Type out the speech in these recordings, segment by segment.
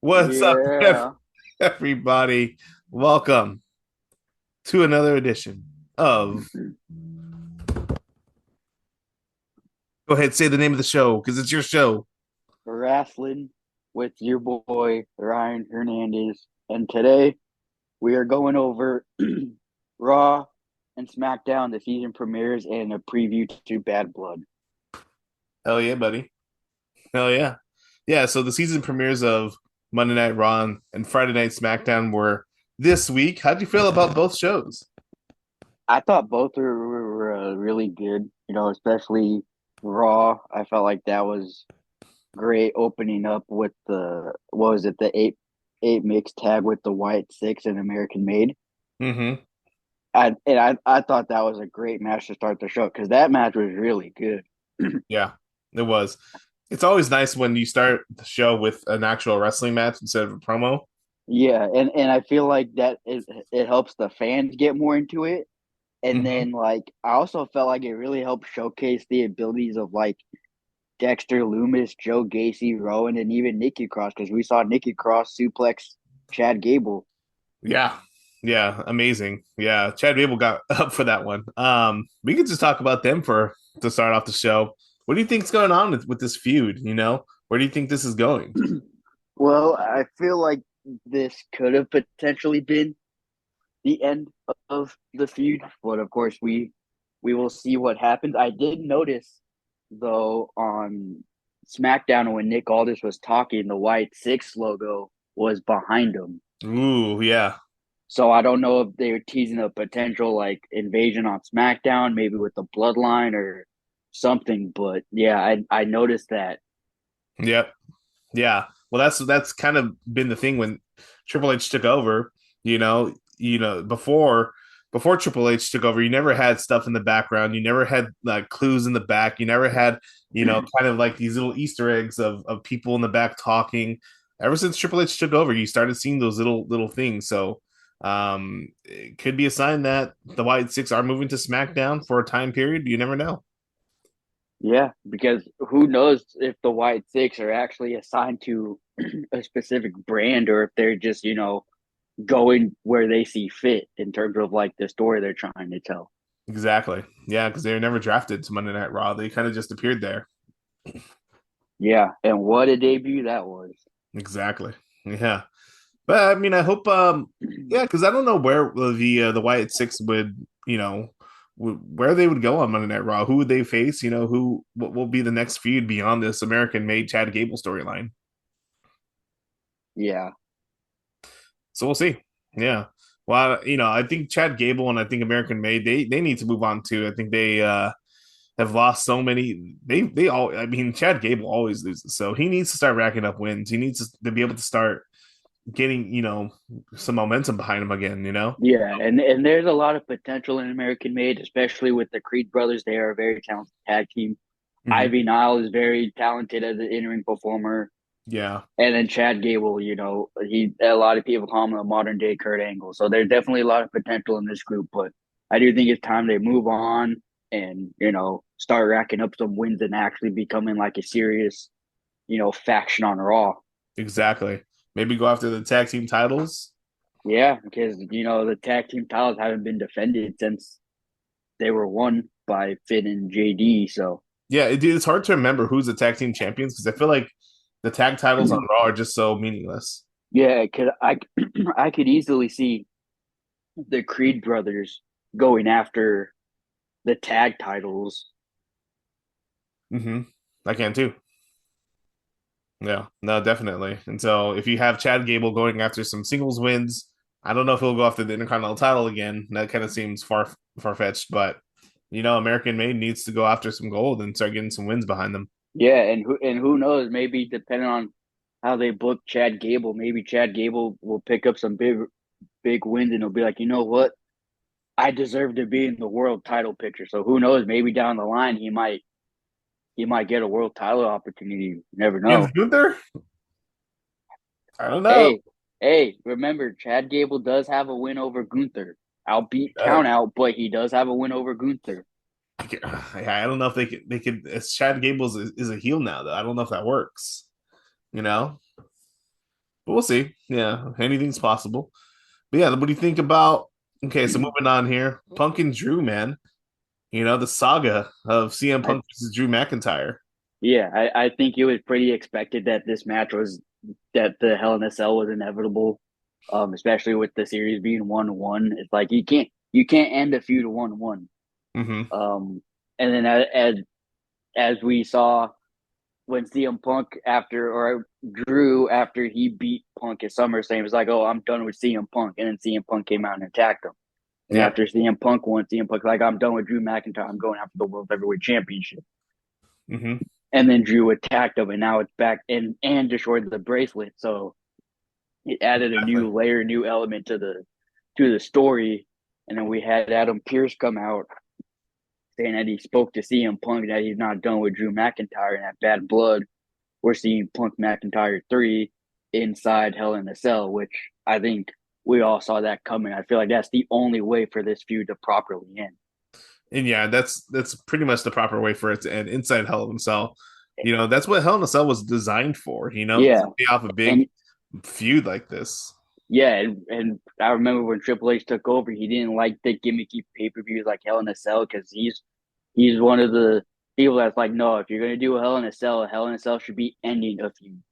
What's up, Yeah. everybody? Welcome to another edition of. Go ahead, say the name of the show because it's your show. Rasslin with your boy Ryan Hernandez. And today we are going over Raw and Smackdown, the season premieres, and a preview to Bad Blood. Hell yeah, buddy. Hell yeah. Yeah, so the season premieres of Monday Night Raw and Friday Night SmackDown were this week. How'd you feel about both shows? I thought both were really good, especially Raw. I felt like that was great opening up with what was it, the eight mix tag with the White Six and American Made. Mm-hmm. I thought that was a great match to start the show because that match was really good. Yeah, it was. It's always nice when you start the show with an actual wrestling match instead of a promo. Yeah, and I feel like it helps the fans get more into it. And Mm-hmm. then like I also felt like it really helped showcase the abilities of like Dexter Loomis, Joe Gacy, Rowan, and even Nikki Cross because we saw Nikki Cross suplex Chad Gable. Yeah. Yeah, amazing. Yeah, Chad Gable got up for that one. We could just talk about them for to start off the show. What do you think's going on with this feud? Where do you think this is going? Well, I feel like this could have potentially been the end of the feud, but of course we will see what happens. I did notice though on SmackDown when Nick Aldis was talking, the White Six logo was behind him. Ooh, yeah, So I don't know if they were teasing a potential like invasion on SmackDown, maybe with the Bloodline or something. But yeah, I noticed that. yep, yeah. Well, that's kind of been the thing when Triple H took over. Before Triple H took over, you never had stuff in the background. You never had like clues in the back. You never had kind of like these little Easter eggs of people in the back talking. Ever since Triple H took over, you started seeing those little things. So it could be a sign that the White Six are moving to SmackDown for a time period. You never know. Yeah, because who knows if the White Six are actually assigned to a specific brand or if they're just, going where they see fit in terms of like the story they're trying to tell. Exactly. Yeah, because they were never drafted to Monday Night Raw. They kind of just appeared there. Yeah, and what a debut that was. Exactly. Yeah. But I mean, I hope. Yeah, because I don't know where the Wyatt Six would where they would go on Monday Night Raw. Who would they face? What will be the next feud beyond this American made Chad Gable storyline? Yeah. So we'll see. Yeah. Well, I think Chad Gable and I think American Made they need to move on too. I think they have lost so many. They all. I mean, Chad Gable always loses, so he needs to start racking up wins. He needs to be able to start getting some momentum behind him again. Yeah, and there's a lot of potential in American Made, especially with the Creed brothers. They are a very talented tag team. Hmm. Ivy Nile is very talented as an in-ring performer. Yeah, And then Chad Gable, he a lot of people call him a modern day Kurt Angle. So there's definitely a lot of potential in this group, but I do think it's time they move on and, start racking up some wins and actually becoming like a serious, faction on Raw. exactly. Maybe go after the tag team titles. Yeah, because the tag team titles haven't been defended since they were won by Finn and JD. So Yeah, it's hard to remember who's the tag team champions because I feel like the tag titles on Raw are just so meaningless. yeah, could I I could easily see the Creed brothers going after the tag titles. Hmm. I can too. Yeah, no, definitely. And so if you have Chad Gable going after some singles wins, I don't know if he'll go after the Intercontinental title again. That kind of seems far fetched, but American Made needs to go after some gold and start getting some wins behind them. Yeah, and who knows? Maybe depending on how they book Chad Gable, maybe Chad Gable will pick up some big wins, and he'll be like, you know what? I deserve to be in the world title picture. So who knows? Maybe down the line he might get a world title opportunity. You never Against know. Gunther? I don't know. Hey, hey, remember Chad Gable does have a win over Gunther. Albeit Uh, count out, but he does have a win over Gunther. I don't know if they could. Chad Gables is a heel now though. I don't know if that works. You know, but we'll see. Yeah, anything's possible. But yeah, what do you think about? Okay, so moving on here, Punk and Drew, man. The saga of CM I Punk versus Drew McIntyre. Yeah, I think it was pretty expected that this match was that the Hell in a Cell was inevitable, especially with the series being 1-1. It's like you can't end a feud 1-1. Hmm. And then as we saw when CM Punk after or Drew after he beat Punk at SummerSlam was like, oh, I'm done with CM Punk, and then CM Punk came out and attacked him. And Yep. after CM Punk won, CM Punk's like, I'm done with Drew McIntyre. I'm going after the World Heavyweight Championship. Hmm. And then Drew attacked him, and now it's back and destroyed the bracelet. So it added a new Definitely. layer, new element to the story. And then we had Adam Pearce come out saying that he spoke to CM Punk that he's not done with Drew McIntyre and that Bad Blood. We're seeing Punk McIntyre 3 inside Hell in a Cell, which I think we all saw that coming. I feel like that's the only way for this feud to properly end. And yeah, that's pretty much the proper way for it to end inside Hell in a Cell. That's what Hell in a Cell was designed for. Yeah, To pay off a big and feud like this. yeah, and I remember when Triple H took over, he didn't like the gimmicky pay per views like Hell in a Cell because he's one of the people that's like, no, if you're gonna do a Hell in a Cell should be ending a feud.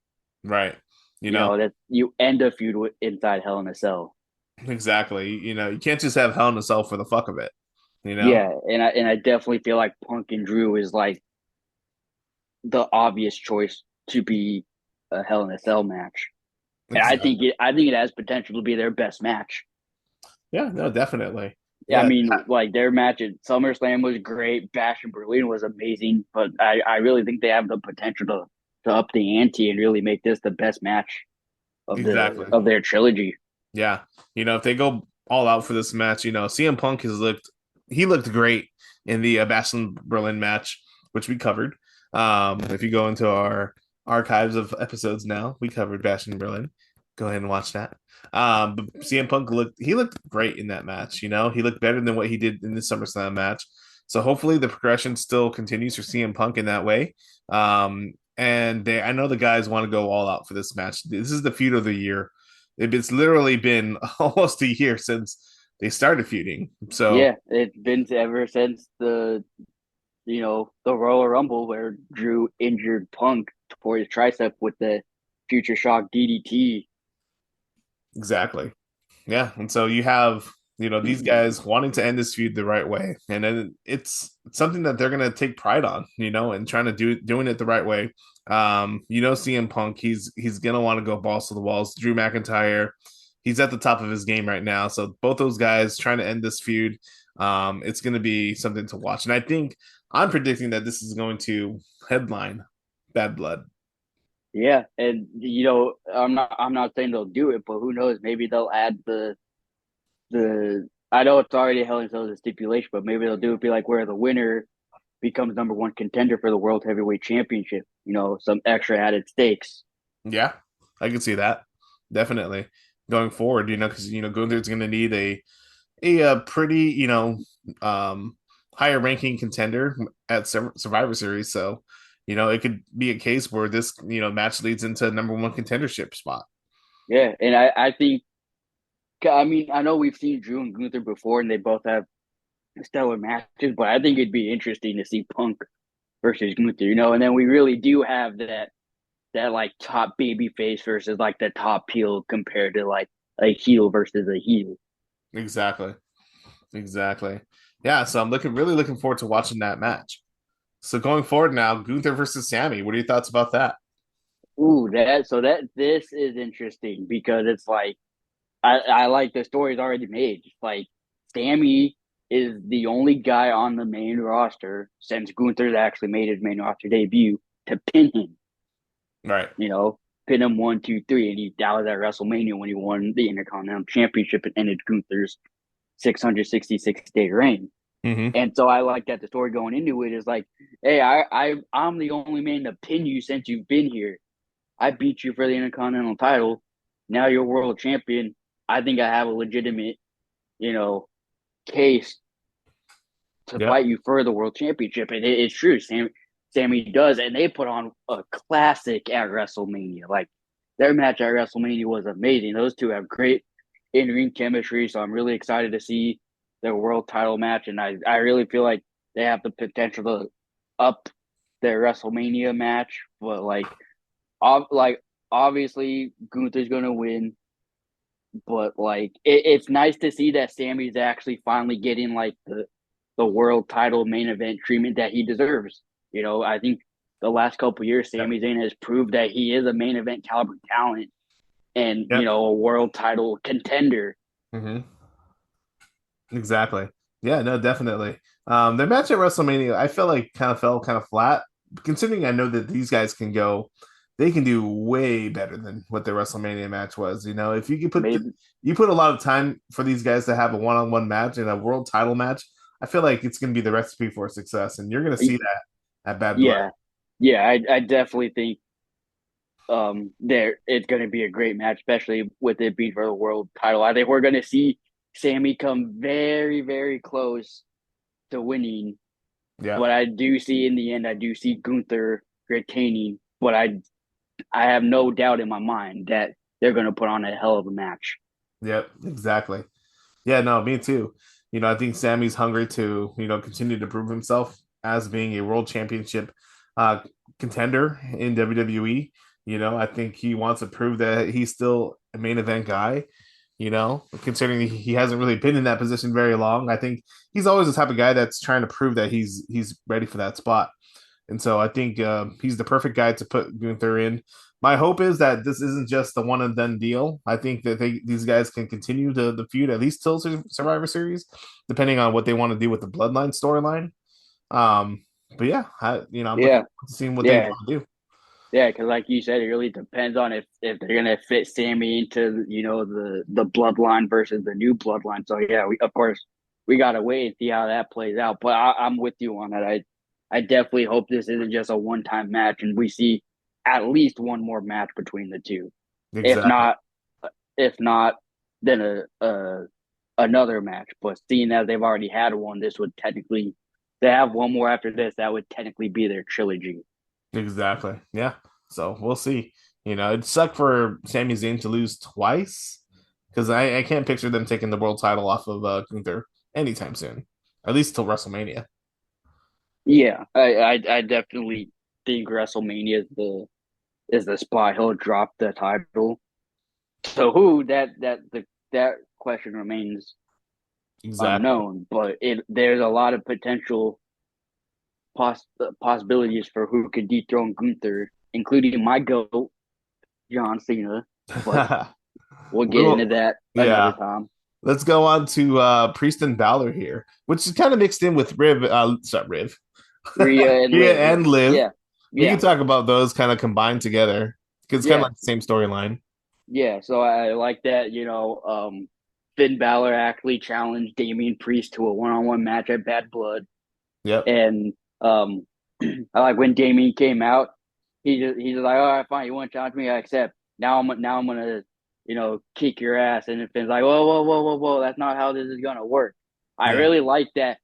Right. You You know, know that you end a feud inside Hell in a Cell. exactly. You can't just have Hell in a Cell for the fuck of it. You know? Yeah, and I definitely feel like Punk and Drew is like the obvious choice to be a Hell in a Cell match, and I think Exactly. it has potential to be their best match. Yeah, no, definitely. I Yeah. mean, like their match at SummerSlam was great. Bash in Berlin was amazing, but I really think they have the potential to up the ante and really make this the best match Exactly. of their trilogy. Yeah. If they go all out for this match, CM Punk he looked great in the Bash in Berlin match, which we covered. If you go into our archives of episodes now, we covered Bash in Berlin. Go ahead and watch that. But CM Punk he looked great in that match. He looked better than what he did in the SummerSlam match. So hopefully the progression still continues for CM Punk in that way. And I know the guys want to go all out for this match. This is the feud of the year. It's literally been almost a year since they started feuding. So Yeah, it's been ever since the Royal Rumble where Drew injured Punk for his tricep with the Future Shock DDT. exactly. Yeah. And so you have, these guys wanting to end this feud the right way. And then it's something that they're gonna take pride on, and trying to doing it the right way. CM Punk, he's gonna want to go balls to the walls. Drew McIntyre, he's at the top of his game right now. So both those guys trying to end this feud. It's gonna be something to watch. And I think I'm predicting that this is going to headline Bad Blood. Yeah, and I'm not saying they'll do it, but who knows? Maybe they'll add the I know it's already Hell in a Cell as a stipulation, but maybe they'll do it be like where the winner becomes number one contender for the World Heavyweight Championship. Some extra added stakes. Yeah, I can see that definitely going forward. Because Gunther's going to need a pretty higher ranking contender at Survivor Series. So it could be a case where this match leads into a number one contendership spot. Yeah, and I think I mean I know we've seen Drew and Gunther before, and they both have stellar matches, but I think it'd be interesting to see Punk versus Gunther. And then we really do have that like top baby face versus like the top heel compared to like a heel versus a heel. Exactly. Exactly. Yeah. So I'm really looking forward to watching that match. So going forward now, Gunther versus Sammy. What are your thoughts about that? Ooh, that this is interesting because it's like I like the story's already made. Like Sammy is the only guy on the main roster since Gunther's actually made his main roster debut to pin him. Right. You know, pin him 1, 2, 3, and that was at WrestleMania when he won the Intercontinental Championship and ended Gunther's 666-day reign. Hmm. And so I like that the story going into it is like, hey, I'm the only man to pin you since you've been here. I beat you for the Intercontinental title. Now you're world champion. I think I have a legitimate, you know, case to Yep. fight you for the world championship. And it's true. Sammy does. And they put on a classic at WrestleMania. Like their match at WrestleMania was amazing. Those two have great in ring chemistry, so I'm really excited to see their world title match, and I really feel like they have the potential to up their WrestleMania match. But like obviously Gunther's gonna win, but like it's nice to see that Sammy's actually finally getting like the world title main event treatment that he deserves. I think the last couple years, Yep. Sami Zayn has proved that he is a main event caliber talent and Yep. a world title contender. Hmm. Exactly. Yeah, no, definitely. Their match at WrestleMania, I feel like kind of fell kind of flat, considering I know that these guys can go, they can do way better than what their WrestleMania match was. If you could Maybe you put a lot of time for these guys to have a one-on-one match and a world title match, I feel like it's going to be the recipe for success, and you're going to see that at Bad Blood. yeah, yeah. I definitely think there it's going to be a great match, especially with it being for the world title. I think we're going to see Sammy come very very close to winning, Yeah. but I do see in the end, I do see Gunther retaining. But I have no doubt in my mind that they're going to put on a hell of a match. Yep. Exactly. Yeah, no, me too. I think Sammy's hungry to, continue to prove himself as being a world championship uh, contender in WWE. I think he wants to prove that he's still a main event guy, considering he hasn't really been in that position very long. I think he's always the type of guy that's trying to prove that he's ready for that spot. And so I think he's the perfect guy to put Gunther in. My hope is that this isn't just a one and done deal. I think that these guys can continue the feud at least till Survivor Series, depending on what they want to do with the Bloodline storyline. Um, but yeah, I'm looking Yeah, forward to seeing what they yeah, want to do. yeah. Because like you said, it really depends on if they're gonna fit Sammy into the bloodline versus the new bloodline. So yeah, we of course we gotta wait and see how that plays out. But I'm with you on that. I definitely hope this isn't just a one time match, and we see at least one more match between the two. If Exactly. not, if not, then another match. But seeing as they've already had one, this would technically they have one more after this. That would technically be their trilogy. Exactly. Yeah. So we'll see. It'd suck for Sami Zayn to lose twice because I can't picture them taking the world title off of Gunther anytime soon, at least till WrestleMania. Yeah, I definitely think WrestleMania is the spot he'll drop the title. So who that question remains Exactly. unknown, but there's a lot of potential possibilities for who could dethrone Gunther, including my goat John Cena. But we'll get into We'll, that another yeah. time. Let's go on to Priest and Balor here, which is kind of mixed in with Riv. Rhea and Rhea Liv, yeah, and Liv. yeah, We can yeah, talk about those kind of combined together because it's kind of yeah, like the same storyline. yeah. So I like that. Finn Balor actually challenged Damian Priest to a one-on-one match at Bad Blood, Yep. and I like when Damian came out. He's just like, all right, fine, you want to challenge me, I accept. Now I'm gonna kick your ass, and Finn's like, whoa, whoa, whoa, whoa, whoa, that's not how this is gonna work. I Yeah. really like that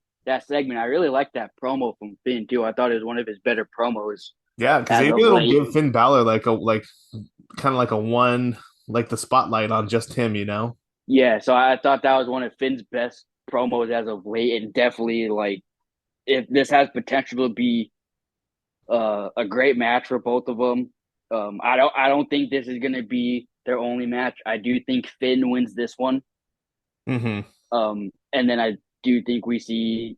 segment. I really like that promo from Finn too. I thought it was one of his better promos Yeah, because as they of will late. give Finn Balor like kind of like a one like the spotlight on just him. Yeah, so I thought that was one of Finn's best promos as of late, and definitely like if this has potential to be a great match for both of them. I don't think this is going to be their only match. I do think Finn wins this one. Hmm. And then I do think we see,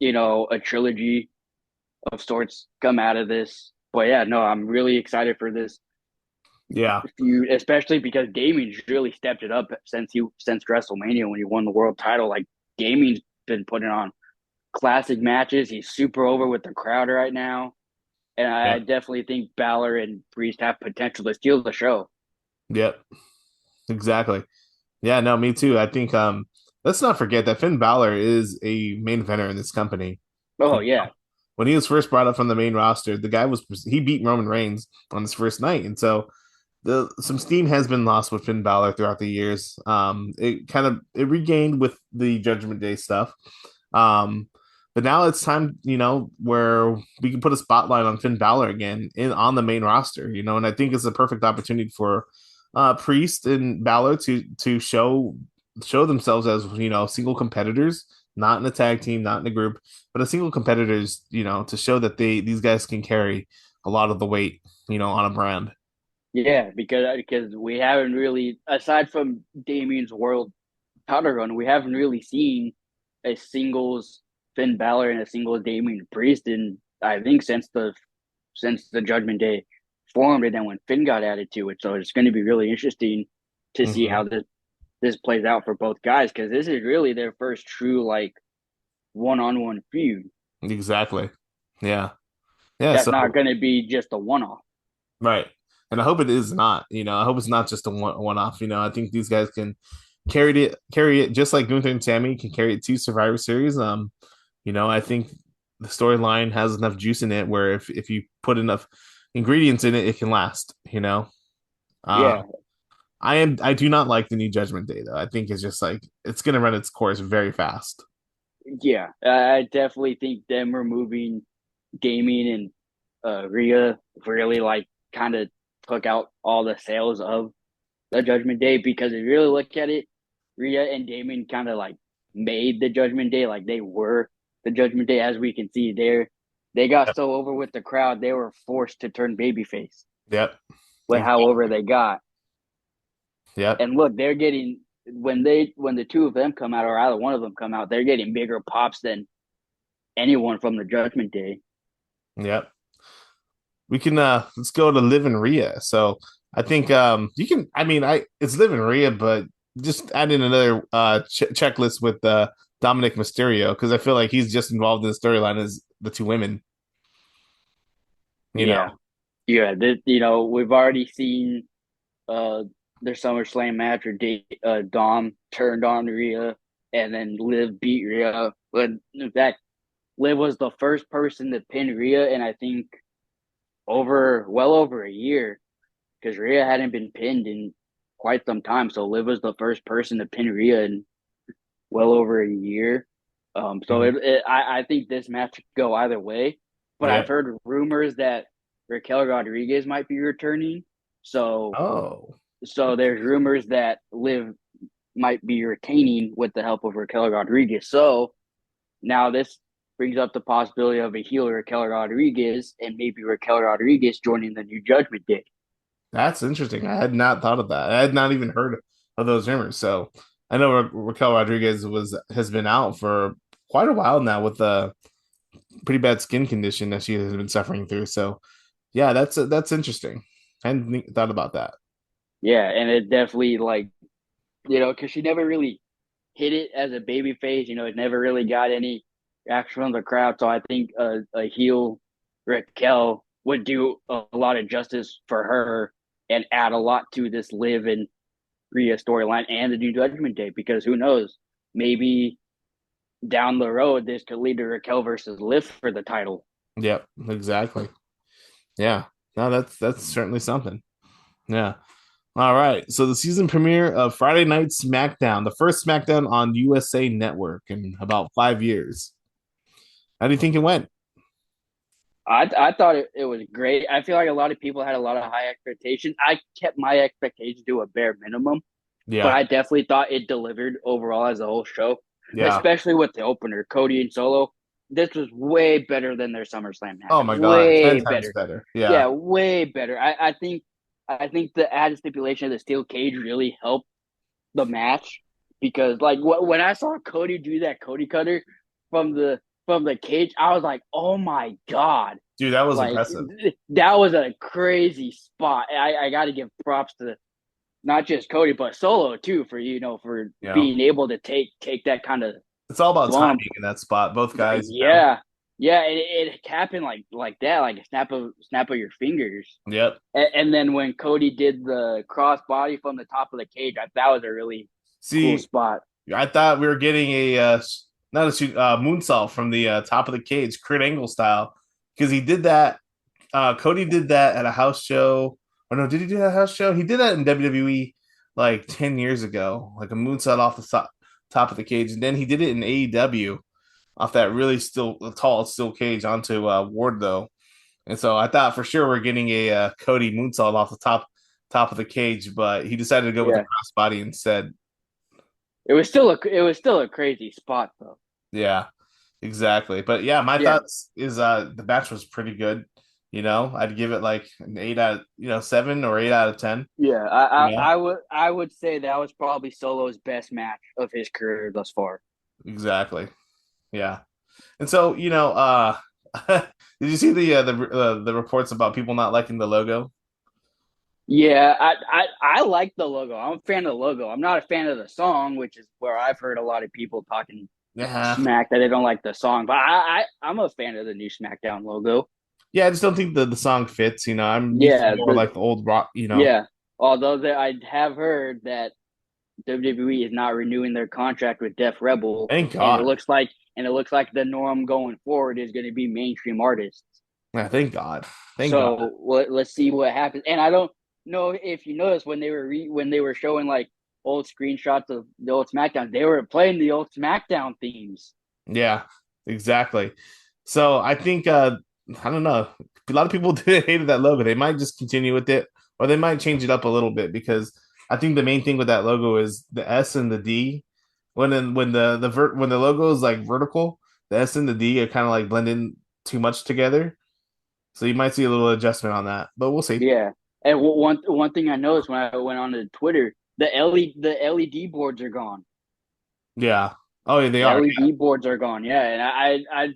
a trilogy of sorts come out of this. But yeah, no, I'm really excited for this Yeah. feud, especially because Damien's really stepped it up since WrestleMania when he won the world title. Like Damien's been putting on classic matches. He's super over with the crowd right now. And I Yep. definitely think Balor and Priest have potential to steal the show. Yep. Exactly. Yeah, no, me too. I think let's not forget that Finn Balor is a main eventer in this company. Oh yeah, When he was first brought up from the main roster, the guy he beat Roman Reigns on his first night, and so some steam has been lost with Finn Balor throughout the years. It regained with the Judgment Day stuff, um, But now it's time, where we can put a spotlight on Finn Balor again on the main roster, and I think it's a perfect opportunity for Priest and Balor to show themselves as single competitors, not in a tag team, not in a group, but as single competitors, to show that these guys can carry a lot of the weight, on a brand. Yeah, because we haven't really, aside from Damien's world title run, we haven't really seen a singles Finn Balor and a singles Damien Priest in, I think, since the Judgment Day formed, and then when Finn got added to it. So it's going to be really interesting to see Hmm. how this plays out for both guys, because this is really their first true like one-on-one feud. Exactly. Yeah. Yeah. That's So not going to be just a one-off. right. And I hope it is not, I hope it's not just a one off. I think these guys can carry it just like Gunther and Sammy can carry it to Survivor Series. I think the storyline has enough juice in it where if you put enough ingredients in it, it can last, Uh Yeah, I do not like the new Judgment Day though. I think it's just like it's gonna run its course very fast. yeah. I definitely think them removing Damien and Rhea really like kind of took out all the sales of the Judgment Day, because if you really look at it, Rhea and Damien kind of like made the Judgment Day, like they were the Judgment Day. As we can see there, they got Yep. so over with the crowd, they were forced to turn babyface Yep. with how over they got. Yep. And look, they're getting, when the two of them come out, or either one of them come out, they're getting bigger pops than anyone from the Judgment Day. Yep. We can let's go to Liv and Rhea. So I think you can. I mean, I it's Liv and Rhea, but just add in another checklist with Dominic Mysterio because I feel like he's just involved in the storyline as the two women. You know. Yeah, yeah. We've already seen uh their SummerSlam match where Dom turned on Rhea, and then Liv beat Rhea. But in fact, Liv was the first person to pin Rhea, and I think well over a year, because Rhea hadn't been pinned in quite some time. So Liv was the first person to pin Rhea in well over a year. So Mhm. I think this match could go either way. But I've Yep. heard rumors that Raquel Rodriguez might be returning. So Oh. so there's rumors that Liv might be retaining with the help of Raquel Rodriguez. So now this brings up the possibility of a heel Raquel Rodriguez, and maybe Raquel Rodriguez joining the new Judgment Day. That's interesting. I had not thought of that. I had not even heard of those rumors. So I know Raquel Rodriguez has been out for quite a while now with a pretty bad skin condition that she has been suffering through. So yeah, that's interesting. I hadn't thought about that. Yeah, and it definitely like, because she never really hit it as a baby face. It never really got any reaction from the crowd. So I think a heel Raquel would do a lot of justice for her and add a lot to this Liv and Rhea storyline and the new Judgment Day, because who knows, maybe down the road this could lead to Raquel versus Liv for the title. Yep, exactly. Yeah. No, that's certainly something. Yeah. All right. So the season premiere of Friday Night SmackDown, the first SmackDown on USA Network in about 5 years. How do you think it went? I thought it was great. I feel like a lot of people had a lot of high expectations. I kept my expectations to a bare minimum, but Yeah. I definitely thought it delivered overall as a whole show, Yeah. especially with the opener, Cody and Solo. This was way better than their SummerSlam match. Oh my God. 10 Way times better. better. Yeah. Yeah, way better. I think the added stipulation of the steel cage really helped the match, because like when I saw Cody do that Cody cutter from the cage, I was like, oh my god, Dude, that was like impressive. that was a crazy spot. I got to give props to not just Cody but Solo too, for You know, being able to take that kind of it's all about bump. timing in that spot. Both guys, Yeah, yeah, it happened like that, like a snap of your fingers. Yep. And then when Cody did the cross body from the top of the cage, that was a really cool See, spot. I thought we were getting a not a moonsault from the top of the cage, Kurt Angle style, because he did that. Cody did that at a house show. Or no, did he do that at a house show? He did that in WWE like 10 years ago, like a moonsault off the top of the cage, and then he did it in AEW. off that really still tall steel cage onto Ward though. And so I thought for sure we're getting a Cody moonsault off the top of the cage, but he decided to go with the Yeah, crossbody instead. it was still a crazy spot though. Yeah, exactly. But yeah, my Yeah, thoughts is the match was pretty good. I'd give it like an 7 or 8 out of 10. yeah. You know, I would say that was probably Solo's best match of his career thus far. exactly. Yeah. And so, did you see the reports about people not liking the logo? Yeah, I like the logo. I'm a fan of the logo. I'm not a fan of the song, which is where I've heard a lot of people talking Yeah. smack that they don't like the song. But I'm a fan of the new SmackDown logo. Yeah, I just don't think the song fits. I'm used to Yeah, more like the old rock. yeah. Although I have heard that WWE is not renewing their contract with Def Rebel, Thank and it God. looks like the norm going forward is going to be mainstream artists. Yeah, thank God. Thank God. So let's see what happens. And I don't know if you noticed when when they were showing like old screenshots of the old SmackDown, they were playing the old SmackDown themes. Yeah, exactly. So I think I don't know. A lot of people hated that logo. They might just continue with it, or they might change it up a little bit because I think the main thing with that logo is the S and the D. When the logo is like vertical, the S and the D are kind of like blending too much together. So you might see a little adjustment on that, but we'll see. Yeah. And one thing I noticed when I went on to Twitter, the LED boards are gone. Yeah. Oh, yeah, they The are. LED boards are gone. Yeah, and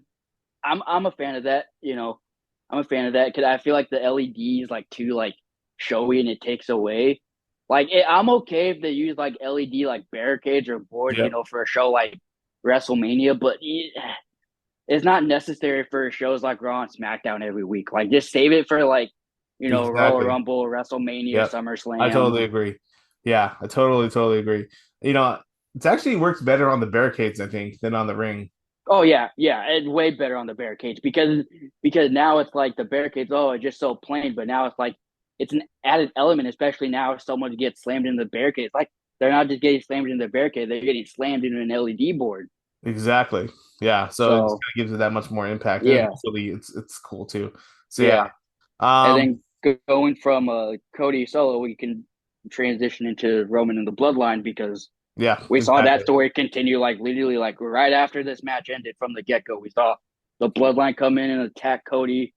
I'm a fan of that. I'm a fan of that because I feel like the LED is like too like showy and it takes away. I'm okay if they use like LED like barricades or boards, Yep. for a show like WrestleMania, but it's not necessary for shows like Raw and SmackDown every week. Like just save it for like Royal Exactly. Rumble, WrestleMania, Yep. I SummerSlam. totally agree. Yeah, I totally agree. You know, it's actually works better on the barricades, I think, than on the ring. Oh yeah, yeah, it's way better on the barricades because now it's like the barricades. Oh, it's just so plain, but now it's like it's an added element, especially now if someone gets slammed into the barricades. Like they're not just getting slammed into the barricade; they're getting slammed into an LED board. Exactly. Yeah. So it just So kind of gives it that much more impact. And yeah, visually it's cool too. So yeah. yeah, and Um then going from Cody Solo, we can transition into Roman and the Bloodline because yeah, we saw that exactly. story continue like literally like right after this match ended from the get go. We saw the Bloodline come in and attack Cody.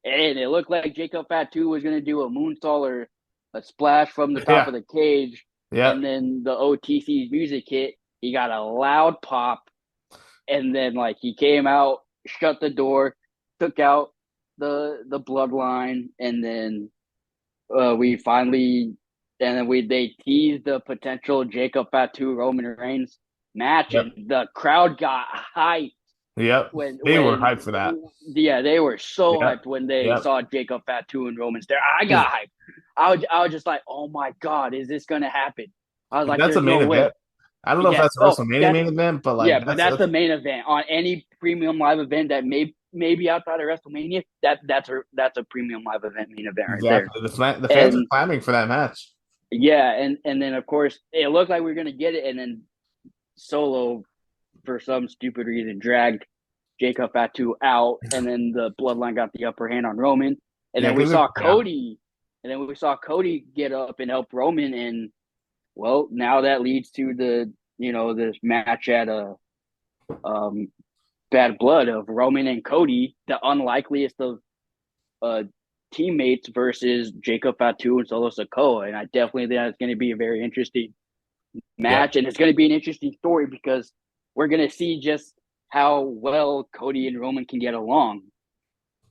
And it looked like Jacob Fatu was going to do a moonsault or a splash from the top Yeah. of the cage. Yeah. And then the OTC's music hit. He got a loud pop. And then, like, he came out, shut the door, took out the bloodline. And then we finally, and then they teased the potential Jacob Fatu Roman Reigns match. Yep. And the crowd got hyped Yep. They were when hyped for that. yeah, they were so Yep. hyped when they Yep. saw Jacob Fatu and Roman's there. I got hyped. I was just like, oh my god, is this gonna happen? I was If like, that's a there's main no event. way. I don't know if Yeah. that's a Oh, WrestleMania main event, but like yeah, but that's that's that's the main event on any premium live event that maybe outside of WrestleMania. That's a premium live event main event right there. exactly the fans are And clamoring for that match. yeah, and then of course it looked like we were gonna get it, and then Solo for some stupid reason dragged Jacob Fatu out, and then the Bloodline got the upper hand on Roman, and Yeah, then we because saw yeah. Cody, get up and help Roman, and well, now that leads to the this match at um Bad Blood of Roman and Cody, the unlikeliest of uh teammates versus Jacob Fatu and Solo Sikoa, and I definitely think it's going to be a very interesting Yep. match, and it's going to be an interesting story because we're going to see just how well Cody and Roman can get along.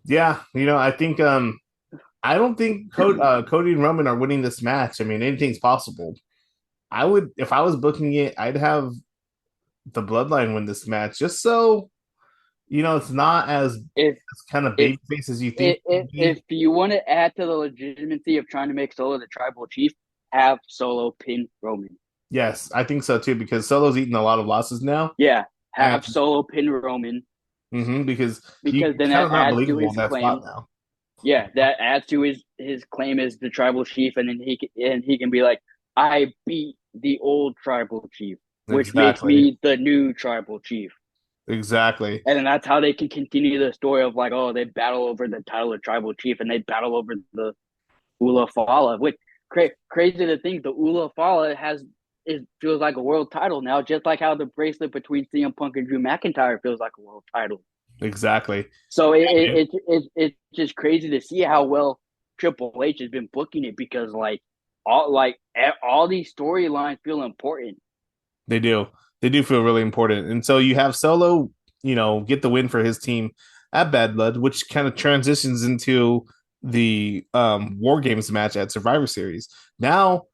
Yeah, I think I don't think Cody and Roman are winning this match. I mean, anything's possible. I would, if I was booking it, I'd have the Bloodline win this match, just so it's not If as kind of if babyface as you think it would if be. you want to add to the legitimacy of trying to make Solo the tribal chief, have Solo pin Roman. Yes, I think so too, because Solo's eaten a lot of losses now, Yeah, and have Solo pin Roman because because you're then kind that of not adds to believable in his that spot claim. now. Yeah, that adds to his claim as the tribal chief, and then he can be like, I beat the old tribal chief, which makes Exactly, me the new tribal chief. Exactly. And then that's how they can continue the story of like, oh, they battle over the title of tribal chief and they battle over the Ula Fala, which crazy to think the Ula Fala has it feels like a world title now, just like how the bracelet between CM Punk and Drew McIntyre feels like a world title. Exactly. So it's just crazy to see how well Triple H has been booking it because all these storylines feel important. They do. They do feel really important. And so you have Solo, get the win for his team at Bad Blood, which kind of transitions into the War Games match at Survivor Series. Now,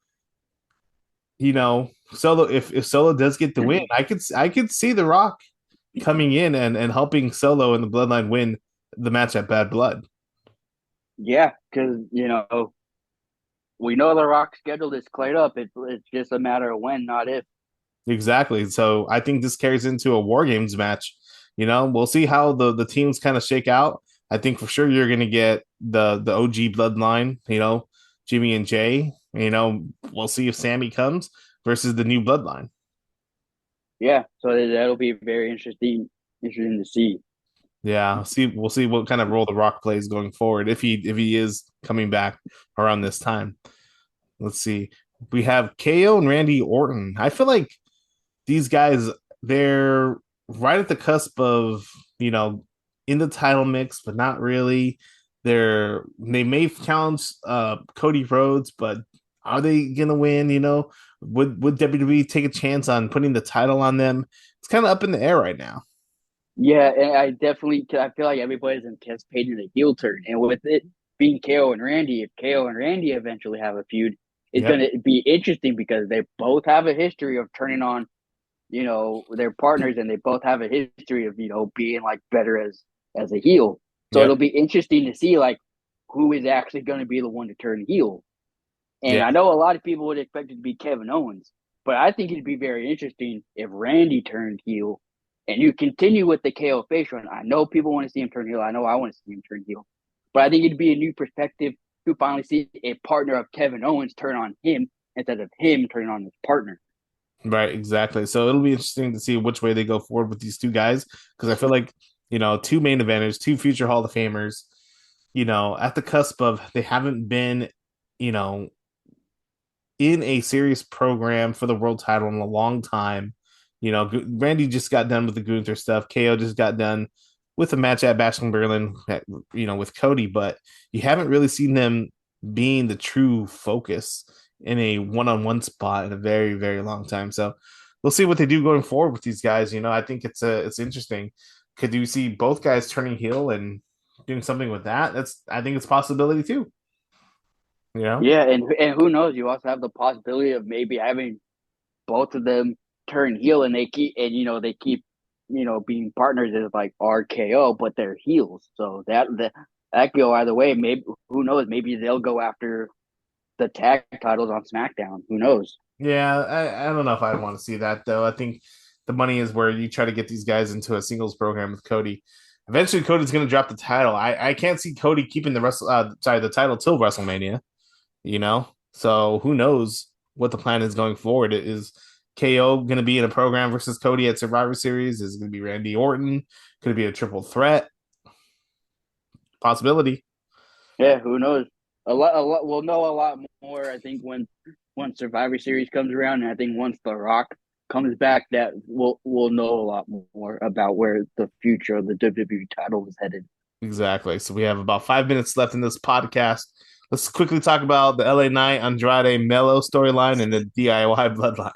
Solo if Solo does get the win, I could see The Rock coming in and helping Solo and the Bloodline win the match at Bad Blood. Yeah, because we know the Rock schedule is cleared up. It's just a matter of when, not if. Exactly. So I think this carries into a War Games match. We'll see how the teams kind of shake out. I think for sure you're going to get the OG bloodline, Jimmy and Jay. We'll see if Sammy comes versus the new bloodline. Yeah, so that'll be very interesting to see. Yeah, we'll see what kind of role the Rock plays going forward if he is coming back around this time. Let's see. We have KO and Randy Orton. I feel like these guys, they're right at the cusp of, you know, in the title mix, but not really. They may challenge Cody Rhodes, but are they gonna win? Would WWE take a chance on putting the title on them? It's kind of up in the air right now. Yeah, and I feel like everybody's anticipating a heel turn, and with it being KO and Randy, if KO and Randy eventually have a feud, it's Yep. going to be interesting because they both have a history of turning on, their partners, and they both have a history of being like better as a heel. So Yep. it'll be interesting to see like who is actually going to be the one to turn heel. And Yeah. I know a lot of people would expect it to be Kevin Owens, but I think it'd be very interesting if Randy turned heel and you continue with the KO face run. I know people want to see him turn heel. I know I want to see him turn heel. But I think it'd be a new perspective to finally see a partner of Kevin Owens turn on him instead of him turning on his partner. Right, exactly. So it'll be interesting to see which way they go forward with these two guys because I feel like, two main eventers, two future Hall of Famers, at the cusp of they haven't been, you know, in a serious program for the world title in a long time. Randy just got done with the Gunther stuff. KO just got done with a match at Bash in Berlin, with Cody, but you haven't really seen them being the true focus in a one-on-one spot in a very, very long time. So we'll see what they do going forward with these guys. I think it's interesting. Could you see both guys turning heel and doing something with that? I think it's a possibility too. You know? Yeah, and who knows? You also have the possibility of maybe having both of them turn heel and they keep being partners as like RKO, but they're heels. So that could go either way. Maybe who knows? Maybe they'll go after the tag titles on SmackDown. Who knows? Yeah, I don't know if I'd want to see that though. I think the money is where you try to get these guys into a singles program with Cody. Eventually, Cody's going to drop the title. I can't see Cody keeping the title till WrestleMania. So who knows what the plan is going forward? Is KO going to be in a program versus Cody at Survivor Series? Is it going to be Randy Orton? Could it be a triple threat? Possibility. Yeah, who knows? A lot. We'll know a lot more. I think when Survivor Series comes around, and I think once The Rock comes back, that we'll know a lot more about where the future of the WWE title is headed. Exactly. So we have about 5 minutes left in this podcast. Let's quickly talk about the LA Knight Andrade Mello storyline and the DIY bloodline.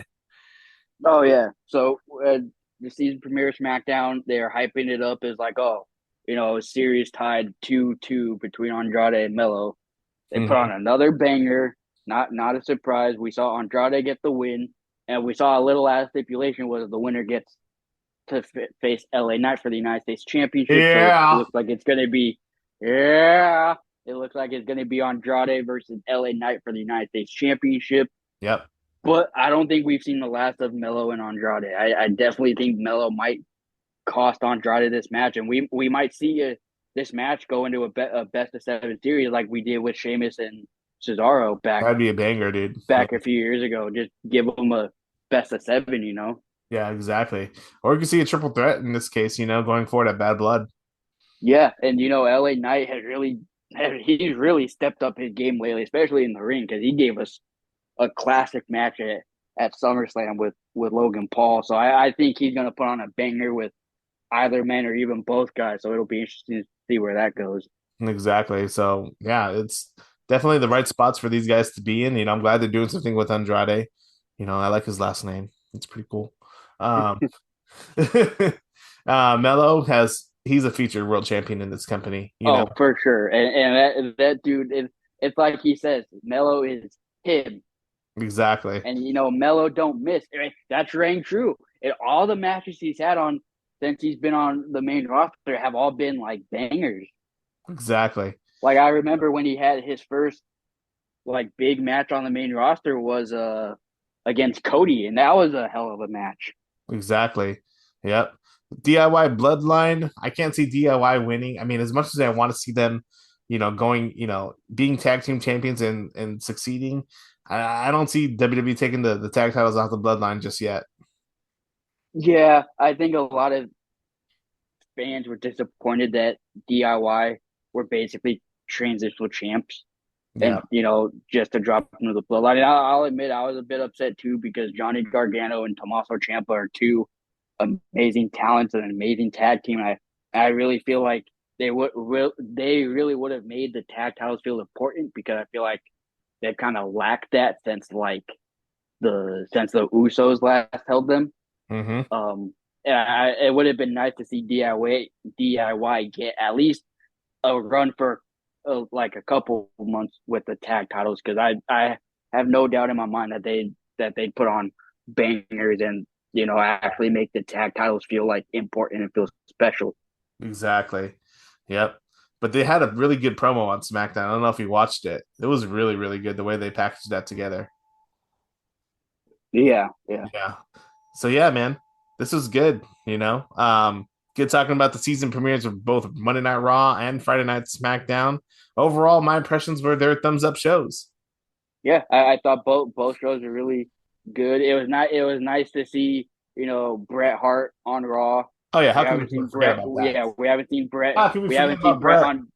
Oh yeah. So the season premiere SmackDown, they're hyping it up as like, oh, a series tied 2-2 between Andrade and Mello. They put on Mm-hmm. another banger. Not a surprise. We saw Andrade get the win, and we saw a little added stipulation was the winner gets to face LA Knight for the United States Championship. So it Yeah. looks like it's gonna be, yeah. It looks like it's gonna be Andrade versus LA Knight for the United States Championship. Yep. But I don't think we've seen the last of Melo and Andrade. I definitely think Melo might cost Andrade this match, and we might see this match go into a best of seven series like we did with Sheamus and Cesaro That'd be a banger, dude. Yeah. back a few years ago. Just give them a best of seven. Yeah, exactly. Or you can see a triple threat in this case, going forward at Bad Blood. Yeah, and LA Knight he's really stepped up his game lately, especially in the ring because he gave us a classic match at SummerSlam with Logan Paul. So I think he's gonna put on a banger with either man or even both guys. So it'll be interesting to see where that goes. Exactly. So yeah, it's definitely the right spots for these guys to be in. I'm glad they're doing something with Andrade. I like his last name. It's pretty cool. Um, Mello he's a featured world champion in this company. Oh, for sure. And that dude, it's like he says, Melo is him. Exactly. And Melo don't miss. That's rang true. And all the matches he's had on since he's been on the main roster have all been like bangers. Exactly. Like I remember when he had his first like big match on the main roster was against Cody, and that was a hell of a match. Exactly. Yep. DIY Bloodline. I can't see DIY winning. I mean, as much as I want to see them, going, being tag team champions and succeeding, I don't see WWE taking the tag titles off the Bloodline just yet. Yeah, I think a lot of fans were disappointed that DIY were basically transitional champs. Yeah. And just to drop into the bloodline. I'll admit I was a bit upset too because Johnny Gargano and Tommaso Ciampa are two amazing talents and an amazing tag team. I really feel like they really would have made the tag titles feel important because I feel like they've kind of lacked that since the Usos last held them. Mm-hmm. It would have been nice to see DIY get at least a run for like a couple months with the tag titles because I have no doubt in my mind that they put on bangers and actually make the tag titles feel like important and feel special. Exactly. Yep. But they had a really good promo on SmackDown. I don't know if you watched it. It was really, really good the way they packaged that together. Yeah, yeah, Yeah. So yeah, man, this was good. Good talking about the season premieres of both Monday Night Raw and Friday Night SmackDown. Overall, my impressions were their thumbs up shows. yeah. I thought both shows were really good. It was nice to see Bret Hart on Raw. Oh yeah, how We can we haven't seen forget Bret. about that? Yeah, we haven't seen Bret. How can we We forget haven't seen about Bret Brett? on.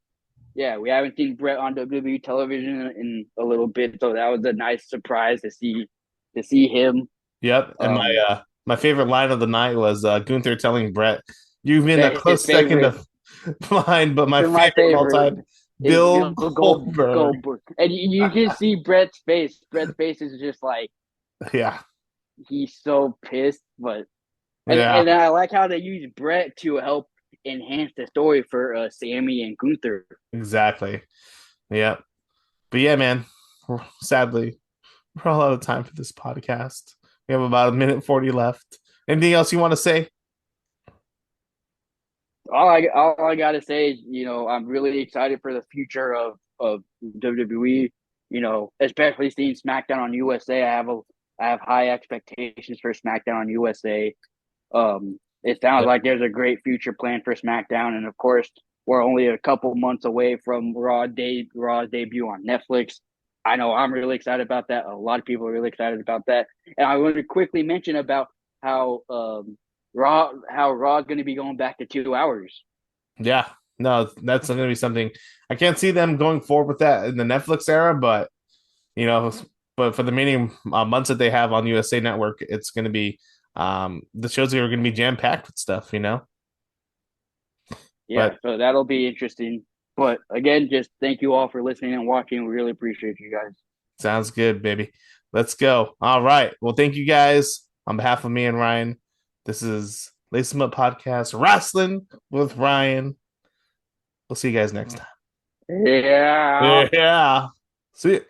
Yeah, we haven't seen Bret on WWE television in a little bit, so that was a nice surprise to see him. Yep. And my Um, my favorite line of the night was Gunther telling Brett, "You've been a his close second favorite, of mine, but my my favorite of all favorite time, is Bill Bill Goldberg." Goldberg, and you can see Bret's face. Bret's face is just like Yeah. he's so pissed, but Yeah. and I like how they use Bret to help enhance the story for Sammy and Gunther. Exactly. Yeah. But yeah, man, sadly, we're all out of time for this podcast. We have about a minute 40 left. Anything else you want to say? All I gotta say is, I'm really excited for the future of WWE. Especially seeing SmackDown on USA. I have high expectations for SmackDown on USA. It sounds Yep. like there's a great future plan for SmackDown, and of course, we're only a couple months away from Raw's debut on Netflix. I know I'm really excited about that. A lot of people are really excited about that, and I want to quickly mention about how Raw is going to be going back to 2 hours. Yeah. No, that's going to be something. I can't see them going forward with that in the Netflix era, you know, but for the remaining months that they have on USA Network, it's going to be the shows are going to be jam packed with stuff. Yeah, But so that'll be interesting. But again, just thank you all for listening and watching. We really appreciate you guys. sounds good, baby. Let's go. All right. Well, thank you guys on behalf of me and Ryan. This is Lace 'em Up Podcast Wrestling with Ryan. We'll see you guys next time. Yeah. Yeah. See you.